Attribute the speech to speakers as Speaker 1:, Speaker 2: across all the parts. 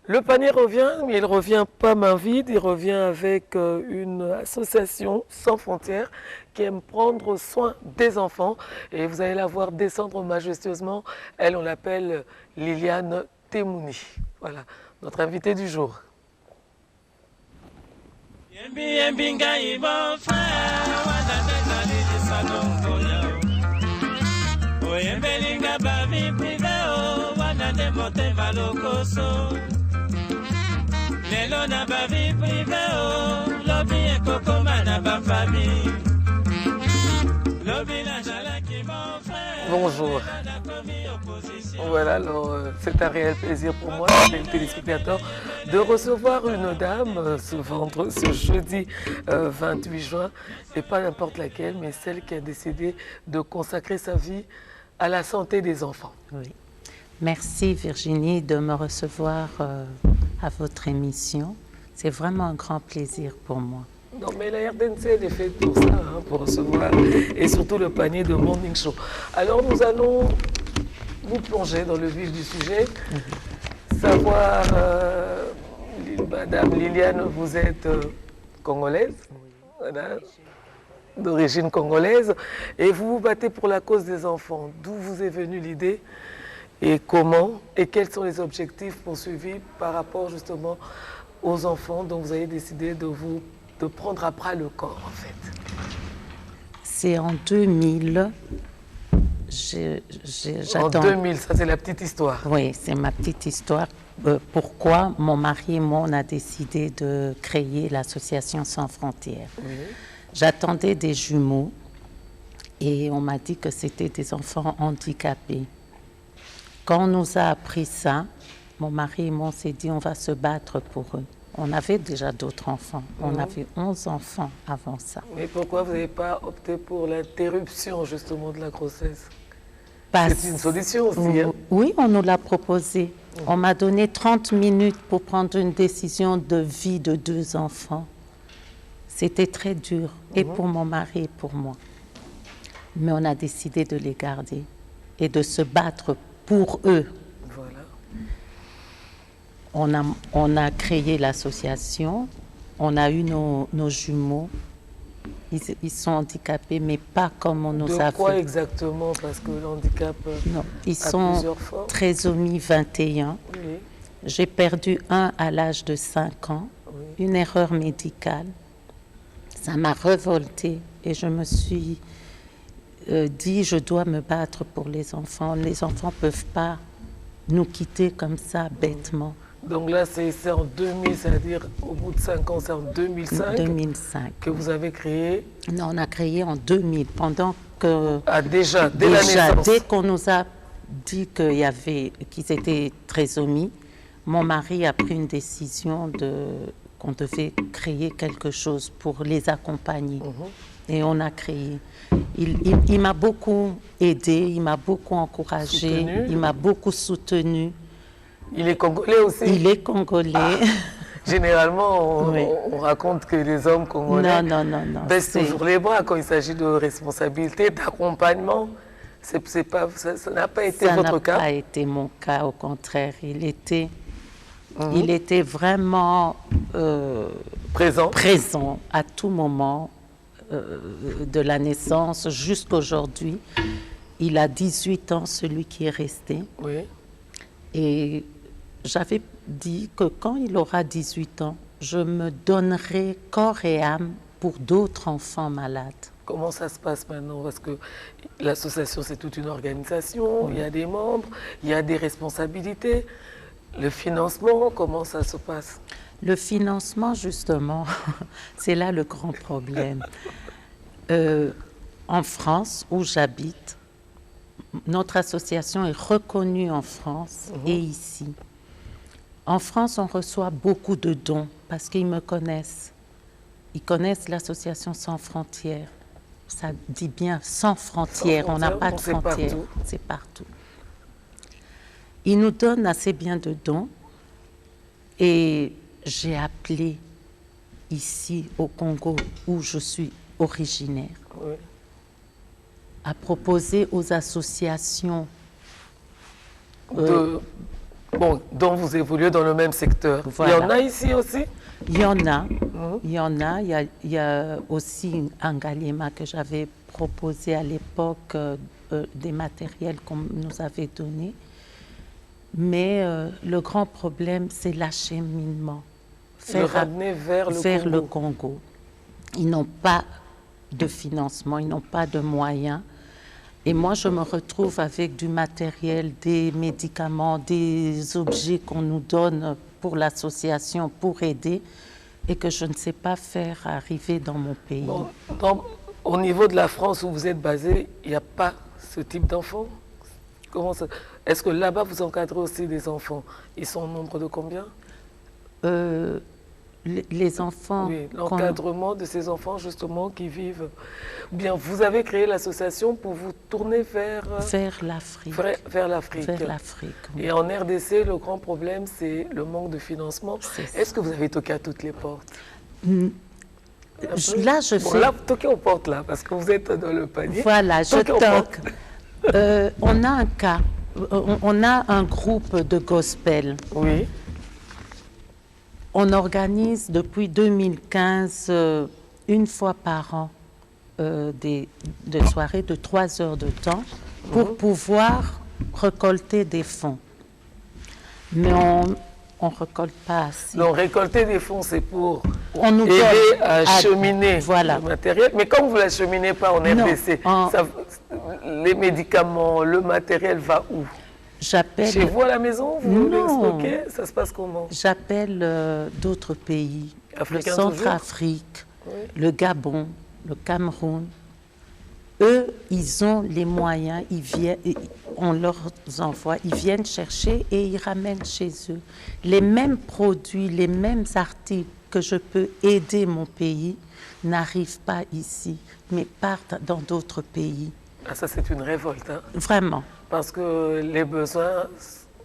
Speaker 1: Le panier revient, mais il ne revient pas main vide, il revient avec une association sans frontières qui aime prendre soin des enfants. Et vous allez la voir descendre majestueusement. Elle, on l'appelle Liliane Temouni. Voilà, notre invitée du jour. Bonjour. Voilà, alors c'est un réel plaisir pour moi, les téléspectateurs, de recevoir une dame ce jeudi 28 juin, et pas n'importe laquelle, mais celle qui a décidé de consacrer sa vie à la santé des enfants.
Speaker 2: Oui. Merci Virginie de me recevoir à votre émission. C'est vraiment un grand plaisir pour moi.
Speaker 1: Non, mais la RDNC elle est faite pour ça, hein, pour recevoir, et surtout le panier de Morning Show. Alors nous allons vous plonger dans le vif du sujet, savoir, Madame Liliane, vous êtes congolaise, voilà, d'origine congolaise, et vous vous battez pour la cause des enfants. D'où vous est venue l'idée et comment, et quels sont les objectifs poursuivis par rapport justement aux enfants dont vous avez décidé de prendre à bras le corps, en fait.
Speaker 2: C'est en 2000.
Speaker 1: En 2000, ça c'est la petite histoire.
Speaker 2: Oui, c'est ma petite histoire. Pourquoi mon mari et moi, on a décidé de créer l'association Sans Frontières. Oui. J'attendais des jumeaux et on m'a dit que c'était des enfants handicapés. Quand on nous a appris ça, mon mari et moi, on s'est dit on va se battre pour eux. On avait déjà d'autres enfants. On avait 11 enfants avant ça.
Speaker 1: Mais pourquoi vous n'avez pas opté pour l'interruption justement de la grossesse? C'est une solution aussi. Hein?
Speaker 2: Oui, on nous l'a proposé. On m'a donné 30 minutes pour prendre une décision de vie de 2 enfants. C'était très dur, et pour mon mari et pour moi. Mais on a décidé de les garder et de se battre pour eux. Voilà. On a créé l'association, on a eu nos jumeaux. Ils sont handicapés, mais pas comme on nous a fait.
Speaker 1: De quoi exactement? Parce que le handicap
Speaker 2: non, ils
Speaker 1: a
Speaker 2: sont
Speaker 1: plusieurs formes.
Speaker 2: Trisomie 21. Oui. J'ai perdu un à l'âge de 5 ans, une erreur médicale. Ça m'a révoltée et je me suis dit, je dois me battre pour les enfants. Les enfants ne peuvent pas nous quitter comme ça, bêtement.
Speaker 1: Donc là, c'est en 2000, c'est-à-dire au bout de 5 ans, c'est en 2005,
Speaker 2: 2005
Speaker 1: que vous avez créé?
Speaker 2: Non, on a créé en 2000, pendant que...
Speaker 1: Ah, déjà, dès la naissance?
Speaker 2: Dès qu'on nous a dit qu'ils étaient trisomies, mon mari a pris une décision qu'on devait créer quelque chose pour les accompagner. Et on a créé. Il m'a beaucoup aidé, il m'a beaucoup encouragé, il m'a beaucoup soutenu.
Speaker 1: Il est congolais aussi?
Speaker 2: Il est congolais. Ah,
Speaker 1: généralement, on raconte que les hommes congolais baissent toujours les bras quand il s'agit de responsabilité, d'accompagnement. Ça n'a pas été votre cas?
Speaker 2: Ça n'a pas été mon cas, au contraire. Il était vraiment présent à tout moment de la naissance jusqu'à aujourd'hui. Il a 18 ans, celui qui est resté.
Speaker 1: Oui.
Speaker 2: Et j'avais dit que quand il aura 18 ans, je me donnerai corps et âme pour d'autres enfants malades.
Speaker 1: Comment ça se passe maintenant? Parce que l'association, c'est toute une organisation, il y a des membres, il y a des responsabilités. Le financement, comment ça se passe?
Speaker 2: Le financement, justement, c'est là le grand problème. En France, où j'habite, notre association est reconnue en France et ici. En France, on reçoit beaucoup de dons parce qu'ils me connaissent. Ils connaissent l'association Sans Frontières. Ça dit bien Sans Frontières, on n'a pas de frontières, c'est partout. Ils nous donnent assez bien de dons et j'ai appelé ici au Congo où je suis originaire à proposer aux associations
Speaker 1: Bon, dont vous évoluez dans le même secteur.
Speaker 2: Voilà.
Speaker 1: Il y en a ici aussi?
Speaker 2: Il y en a. Il y en a. Il y a aussi un Galliema que j'avais proposé à l'époque, des matériels qu'on nous avait donnés. Mais le grand problème, c'est l'acheminement.
Speaker 1: Le ramener vers
Speaker 2: le Congo. Ils n'ont pas de financement, ils n'ont pas de moyens. Et moi, je me retrouve avec du matériel, des médicaments, des objets qu'on nous donne pour l'association, pour aider, et que je ne sais pas faire arriver dans mon pays.
Speaker 1: Bon, au niveau de la France où vous êtes basé, il n'y a pas ce type d'enfants? Est-ce que là-bas, vous encadrez aussi des enfants? Ils sont au nombre de combien?
Speaker 2: Les enfants...
Speaker 1: Oui, l'encadrement de ces enfants, justement, qui vivent... Bien, vous avez créé l'association pour vous tourner vers...
Speaker 2: Vers l'Afrique.
Speaker 1: Vers l'Afrique.
Speaker 2: Vers l'Afrique, oui.
Speaker 1: Et en RDC, le grand problème, c'est le manque de financement. Est-ce que vous avez toqué à toutes les portes?
Speaker 2: Là, je fais...
Speaker 1: Là, vous toquez aux portes, là, parce que vous êtes dans le panier.
Speaker 2: Voilà, je toque. On a un cas. On a un groupe de gospel.
Speaker 1: Oui.
Speaker 2: On organise depuis 2015, une fois par an, des soirées de 3 heures de temps pour pouvoir récolter des fonds. Mais on ne récolte pas assez.
Speaker 1: Donc récolter des fonds, c'est pour
Speaker 2: nous
Speaker 1: aider à acheminer
Speaker 2: voilà.
Speaker 1: le matériel. Mais comme vous ne l'acheminez pas en RDC, les médicaments, le matériel va où? Chez vous à la maison, vous le stockez? Ça se passe comment? J'appelle
Speaker 2: d'autres pays,
Speaker 1: Africains,
Speaker 2: le Centrafrique, le Gabon, le Cameroun. Eux, ils ont les moyens, on leur envoie, ils viennent chercher et ils ramènent chez eux. Les mêmes produits, les mêmes articles que je peux aider mon pays n'arrivent pas ici, mais partent dans d'autres pays.
Speaker 1: Ah, ça, c'est une révolte. Hein?
Speaker 2: Vraiment.
Speaker 1: Parce que les besoins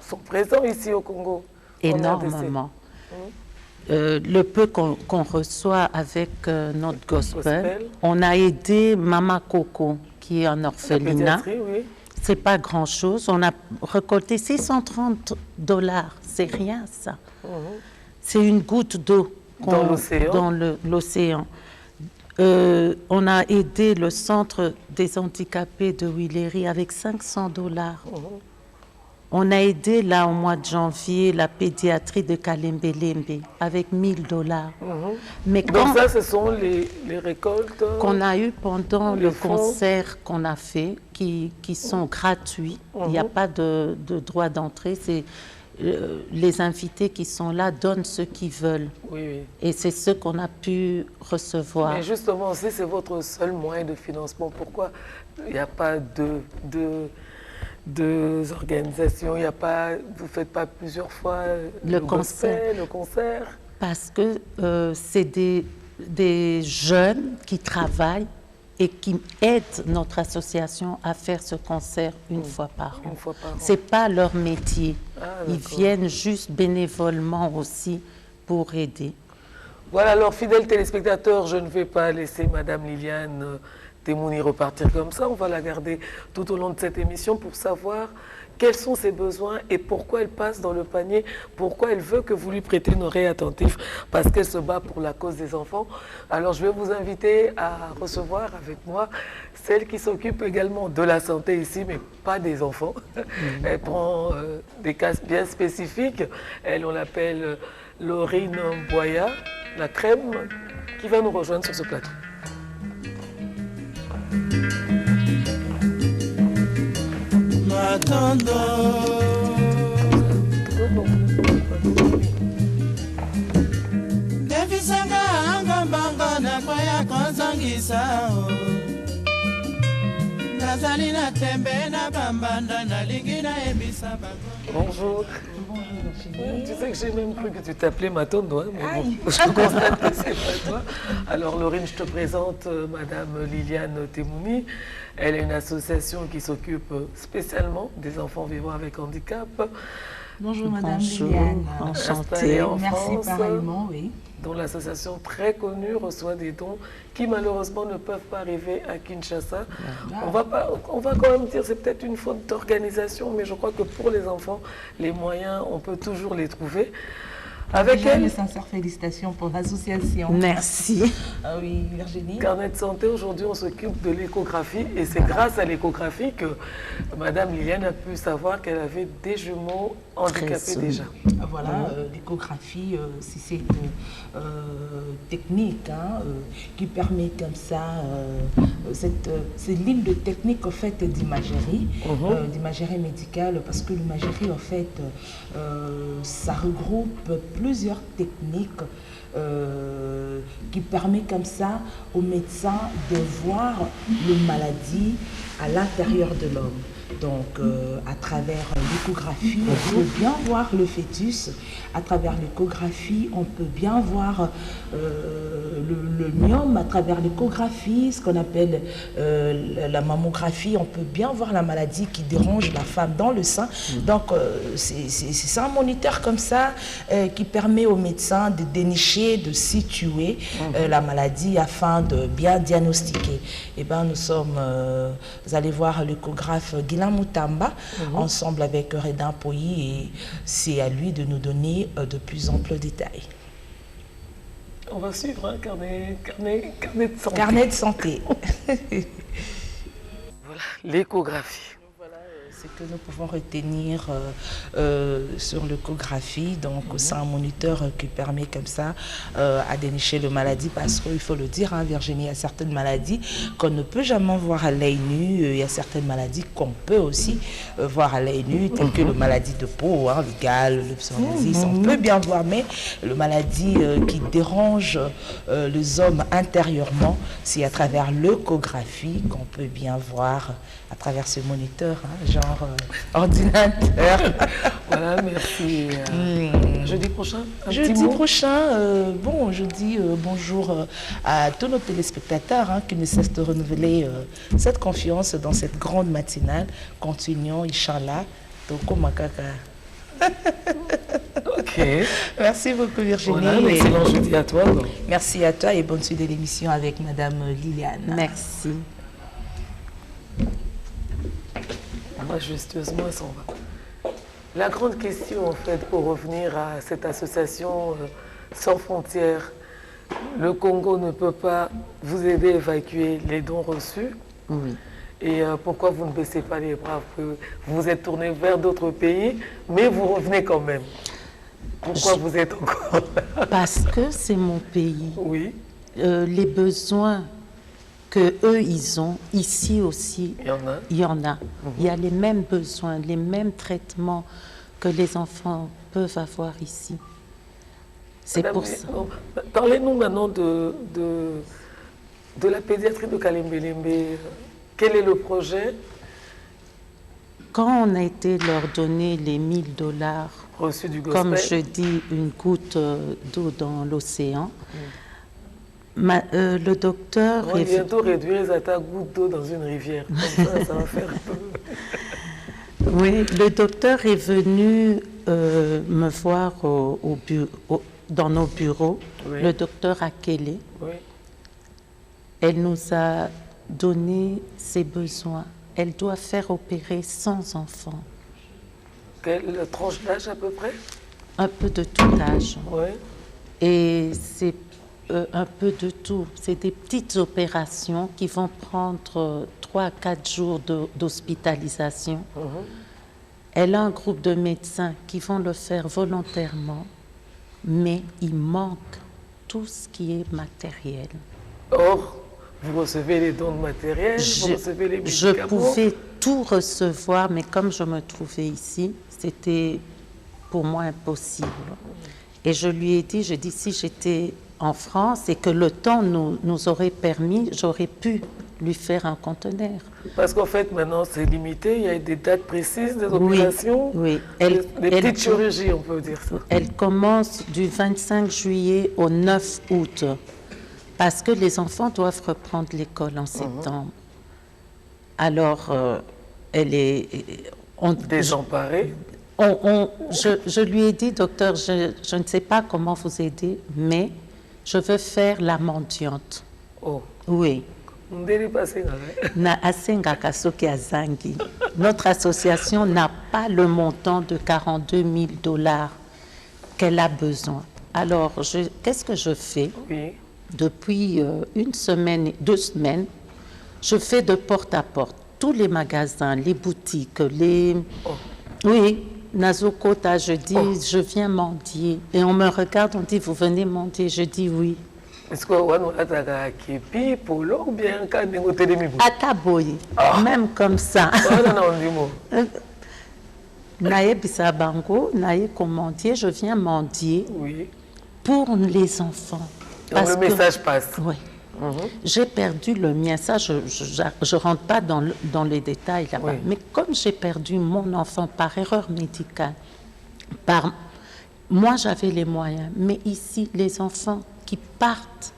Speaker 1: sont présents ici au Congo.
Speaker 2: Énormément. Le peu qu'on reçoit avec notre gospel, on a aidé Mama Coco, qui est un orphelinat.
Speaker 1: Oui.
Speaker 2: C'est pas grand-chose. On a récolté $630. C'est rien, ça. C'est une goutte d'eau dans l'océan. On a aidé le centre des handicapés de Willery avec $500. On a aidé là au mois de janvier la pédiatrie de Kalembelembe avec $1000. Mais
Speaker 1: donc ça, ce sont les récoltes
Speaker 2: qu'on a eues pendant le concert qu'on a fait, qui sont gratuits. Il n'y a pas de droit d'entrée. C'est les invités qui sont là donnent ce qu'ils veulent.
Speaker 1: Oui.
Speaker 2: Et c'est ce qu'on a pu recevoir.
Speaker 1: Mais justement, si c'est votre seul moyen de financement, pourquoi il n'y a pas deux organisations, vous ne faites pas plusieurs fois le concert? Parce
Speaker 2: que c'est des jeunes qui travaillent et qui aident notre association à faire ce concert une fois par an. Ce n'est pas leur métier. Ils viennent juste bénévolement aussi pour aider.
Speaker 1: Voilà, alors fidèles téléspectateurs, je ne vais pas laisser Madame Liliane Temouni repartir comme ça. On va la garder tout au long de cette émission pour savoir quels sont ses besoins et pourquoi elle passe dans le panier, pourquoi elle veut que vous lui prêtez une oreille attentive, parce qu'elle se bat pour la cause des enfants. Alors je vais vous inviter à recevoir avec moi celle qui s'occupe également de la santé ici, mais pas des enfants. Elle prend des cas bien spécifiques. Elle, on l'appelle Laurine Boya, la crème, qui va nous rejoindre sur ce plateau. Bonjour. Tu sais que j'ai même cru que tu t'appelais Matondo, hein, mais bon, je constate que c'est pas toi. Alors Laurine, je te présente Madame Liliane Temouni. Elle est une association qui s'occupe spécialement des enfants vivant avec handicap.
Speaker 3: Bonjour Madame Liliane.
Speaker 1: Enchantée en
Speaker 3: Merci
Speaker 1: France.
Speaker 3: pareillement, oui.
Speaker 1: dont l'association très connue reçoit des dons qui malheureusement ne peuvent pas arriver à Kinshasa. On va quand même dire que c'est peut-être une faute d'organisation, mais je crois que pour les enfants, les moyens, on peut toujours les trouver. Avec elle,
Speaker 3: mes sincères félicitations pour l'association.
Speaker 2: Merci.
Speaker 3: Ah oui, Virginie.
Speaker 1: Carnet de santé, aujourd'hui, on s'occupe de l'échographie et c'est grâce à l'échographie que Madame Liliane a pu savoir qu'elle avait des jumeaux handicapés déjà.
Speaker 3: Voilà, l'échographie, c'est cette technique qui permet comme ça, cette ligne de technique en fait d'imagerie, d'imagerie médicale, parce que l'imagerie en fait, ça regroupe plusieurs techniques qui permet comme ça aux médecins de voir les maladies à l'intérieur de l'homme. Donc, à travers l'échographie, on peut bien voir le fœtus. À travers l'échographie, on peut bien voir le myome. À travers l'échographie, ce qu'on appelle la mammographie, on peut bien voir la maladie qui dérange la femme dans le sein. Donc, c'est un moniteur comme ça qui permet aux médecins de dénicher, de situer la maladie afin de bien diagnostiquer. Et bien, nous sommes, vous allez voir l'échographe Guilain Moutamba, ensemble avec Redin Poyi, et c'est à lui de nous donner de plus amples détails.
Speaker 1: On va suivre, hein, carnet de santé.
Speaker 3: Carnet de santé.
Speaker 1: Voilà, l'échographie.
Speaker 3: Ce que nous pouvons retenir sur l'échographie, donc c'est un moniteur qui permet comme ça à dénicher la maladie, parce qu'il faut le dire, hein, Virginie, il y a certaines maladies qu'on ne peut jamais voir à l'œil nu, il y a certaines maladies qu'on peut aussi voir à l'œil nu, telles que la maladie de peau, hein, le gale, le psoriasis, on peut bien voir, mais la maladie qui dérange les hommes intérieurement, c'est à travers l'échographie qu'on peut bien voir à travers ce moniteur, hein, genre ordinateur.
Speaker 1: Voilà, merci. Jeudi prochain,
Speaker 3: jeudi prochain, bon, je dis bonjour à tous nos téléspectateurs qui ne cessent de renouveler cette confiance dans cette grande matinale. Continuons, Inch'Allah. Toko Makaka.
Speaker 1: Ok.
Speaker 3: Merci beaucoup, Virginie.
Speaker 1: Voilà, excellent jeudi à toi. Donc.
Speaker 3: Merci à toi et bonne suite de l'émission avec Madame Liliane.
Speaker 2: Merci.
Speaker 1: Majestueusement, elle s'en va. La grande question, en fait, pour revenir à cette association sans frontières, le Congo ne peut pas vous aider à évacuer les dons reçus.
Speaker 2: Oui.
Speaker 1: Et pourquoi vous ne baissez pas les bras? Vous vous êtes tourné vers d'autres pays, mais vous revenez quand même. Pourquoi vous êtes encore là?
Speaker 2: Parce que c'est mon pays.
Speaker 1: Oui.
Speaker 2: Les besoins que eux ils ont, ici aussi,
Speaker 1: il y en a.
Speaker 2: Il y en a. Il y a les mêmes besoins, les mêmes traitements que les enfants peuvent avoir ici. C'est pour ça.
Speaker 1: Parlez-nous maintenant de la pédiatrie de Kalembelembe. Quel est le projet?
Speaker 2: Quand on a été leur donner les $1000,
Speaker 1: reçus du gospel,
Speaker 2: comme je dis, une goutte d'eau dans l'océan, le docteur...
Speaker 1: On va bientôt réduire les attaques gouttes d'eau dans une rivière. Comme ça va faire un peu...
Speaker 2: Oui, le docteur est venu me voir dans nos bureaux, oui. Le docteur Akele.
Speaker 1: Oui.
Speaker 2: Elle nous a donné ses besoins. Elle doit faire opérer 100 enfants.
Speaker 1: Quelle tranche d'âge à peu près?
Speaker 2: Un peu de tout âge.
Speaker 1: Oui.
Speaker 2: Et c'est un peu de tout. C'est des petites opérations qui vont prendre 3 à 4 jours d'hospitalisation. Elle a un groupe de médecins qui vont le faire volontairement, mais il manque tout ce qui est matériel.
Speaker 1: Or, vous recevez les dons de matériel, vous recevez les médicaments.
Speaker 2: Je pouvais tout recevoir, mais comme je me trouvais ici, c'était pour moi impossible. Et je lui ai dit, si j'étais en France et que le temps nous aurait permis, j'aurais pu lui faire un conteneur.
Speaker 1: Parce qu'en fait, maintenant, c'est limité, il y a des dates précises des opérations,
Speaker 2: oui.
Speaker 1: Des petites chirurgies, on peut dire ça.
Speaker 2: Elle commence du 25 juillet au 9 août, parce que les enfants doivent reprendre l'école en septembre. Alors, elle est...
Speaker 1: désemparée.
Speaker 2: Je lui ai dit, docteur, je ne sais pas comment vous aider, mais Je veux faire la mendiante.
Speaker 1: Oh.
Speaker 2: Oui.
Speaker 1: Ndeli passé,
Speaker 2: Na asengaka soki azangi. Notre association n'a pas le montant de 42 000 $ qu'elle a besoin. Alors, qu'est-ce que je fais?
Speaker 1: Oui.
Speaker 2: Depuis 1 semaine, 2 semaines, je fais de porte à porte. Tous les magasins, les boutiques, les...
Speaker 1: Oh.
Speaker 2: Oui, Nazokota, je dis,
Speaker 1: Oh.
Speaker 2: je viens mendier. Et on me regarde, on dit, vous venez mendier? Je dis oui.
Speaker 1: Est-ce que vous avez képi, polo ou bien quand vous avez des mibou?
Speaker 2: Ataboye, même comme ça. Naye Bissabango, Naye Commandier, je viens mendier
Speaker 1: Oui.
Speaker 2: pour les enfants.
Speaker 1: Donc le message passe.
Speaker 2: Oui. J'ai perdu le mien, ça je ne rentre pas dans les détails là-bas,
Speaker 1: Oui.
Speaker 2: mais comme j'ai perdu mon enfant par erreur médicale, moi j'avais les moyens, mais ici les enfants qui partent,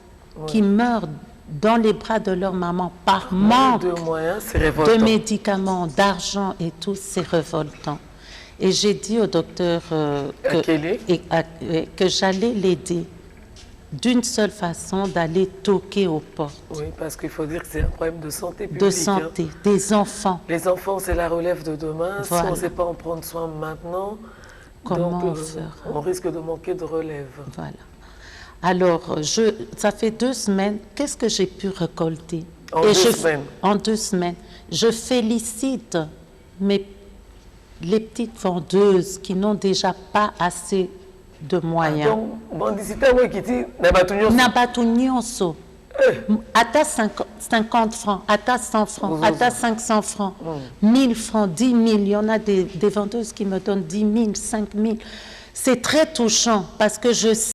Speaker 2: qui meurent dans les bras de leur maman par manque
Speaker 1: de moyens, c'est révoltant.
Speaker 2: de médicaments, d'argent et tout, c'est révoltant. Et j'ai dit au docteur que j'allais l'aider d'une seule façon, d'aller toquer aux portes.
Speaker 1: Oui, parce qu'il faut dire que c'est un problème de santé publique.
Speaker 2: De santé, des enfants.
Speaker 1: Les enfants, c'est la relève de demain.
Speaker 2: Voilà.
Speaker 1: Si on ne sait pas en prendre soin maintenant,
Speaker 2: comment
Speaker 1: donc,
Speaker 2: on
Speaker 1: risque de manquer de relève.
Speaker 2: Voilà. Alors, ça fait 2 semaines, qu'est-ce que j'ai pu récolter?
Speaker 1: En 2 semaines.
Speaker 2: En 2 semaines. Je félicite les petites vendeuses qui n'ont déjà pas assez de moyens.
Speaker 1: Donc, bandicité, moi qui dis,
Speaker 2: Nabatu nyonso. Ata 50 francs, ata 100 francs, ata 500 francs, 1000 francs, 10 000. Il y en a des vendeuses qui me donnent 10 000, 5 000. C'est très touchant parce que je sais